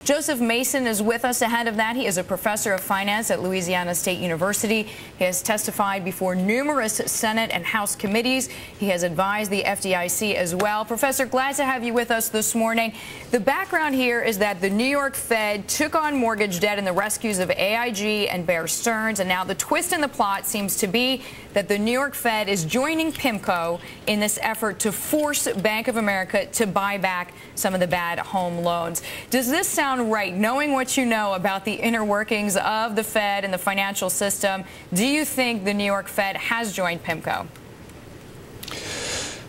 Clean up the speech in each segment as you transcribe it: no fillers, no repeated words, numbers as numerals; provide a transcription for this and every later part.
Joseph Mason is with us ahead of that. He is a professor of finance at Louisiana State University. He has testified before numerous Senate and House committees. He has advised the FDIC as well. Professor, glad to have you with us this morning. The background here is that the New York Fed took on mortgage debt in the rescues of AIG and Bear Stearns, and now the twist in the plot seems to be that the New York Fed is joining PIMCO in this effort to force Bank of America to buy back some of the bad home loans. Does this sound right, knowing what you know about the inner workings of the Fed and the financial system? Do you think the New York Fed has joined PIMCO?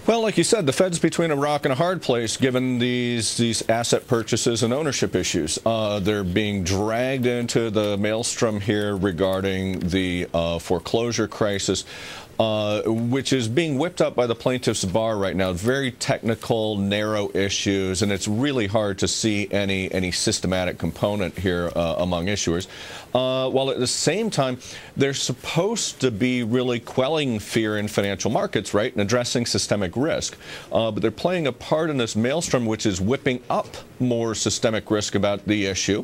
Well, like you said, the Fed's between a rock and a hard place given these asset purchases and ownership issues. They're being dragged into the maelstrom here regarding the foreclosure crisis, which is being whipped up by the plaintiffs' bar right now. Very technical, narrow issues, and it's really hard to see any systematic component here among issuers. While at the same time, they're supposed to be really quelling fear in financial markets, right, and addressing systemic risk. But they're playing a part in this maelstrom, which is whipping up more systemic risk about the issue,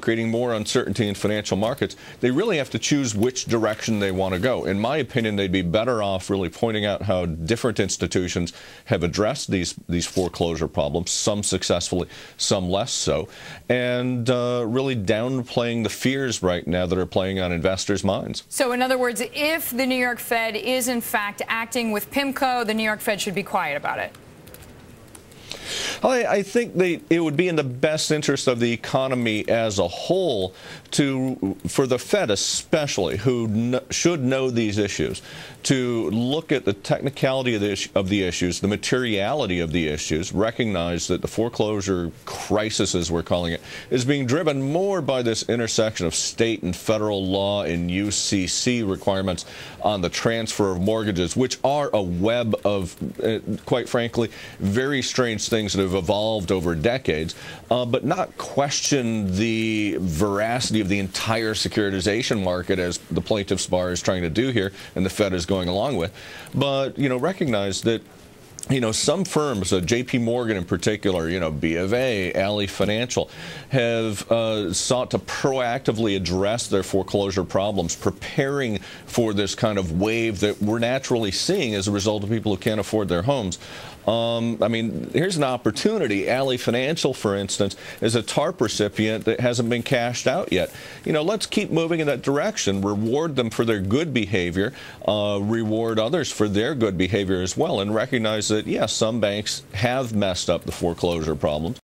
creating more uncertainty in financial markets. They really have to choose which direction they want to go. In my opinion, they'd be better off really pointing out how different institutions have addressed these foreclosure problems, some successfully, some less so, and really downplaying the fears right now that are playing on investors' minds. So in other words, if the New York Fed is in fact acting with PIMCO, the New York Fed should be quiet about it. I think it would be in the best interest of the economy as a whole for the Fed especially, who should know these issues, to look at the technicality of the issues, the materiality of the issues, recognize that the foreclosure crisis, as we're calling it, is being driven more by this intersection of state and federal law and UCC requirements on the transfer of mortgages, which are a web of, quite frankly, very strange things that have evolved over decades, but not question the veracity of the entire securitization market, as the plaintiffs' bar is trying to do here and the Fed is going along with. But, recognize that some firms, J.P. Morgan in particular, B of A, Ally Financial, have sought to proactively address their foreclosure problems, preparing for this kind of wave that we're naturally seeing as a result of people who can't afford their homes. Here's an opportunity. Ally Financial, for instance, is a TARP recipient that hasn't been cashed out yet. Let's keep moving in that direction. Reward them for their good behavior, reward others for their good behavior as well, and recognize that, yes, some banks have messed up the foreclosure problems.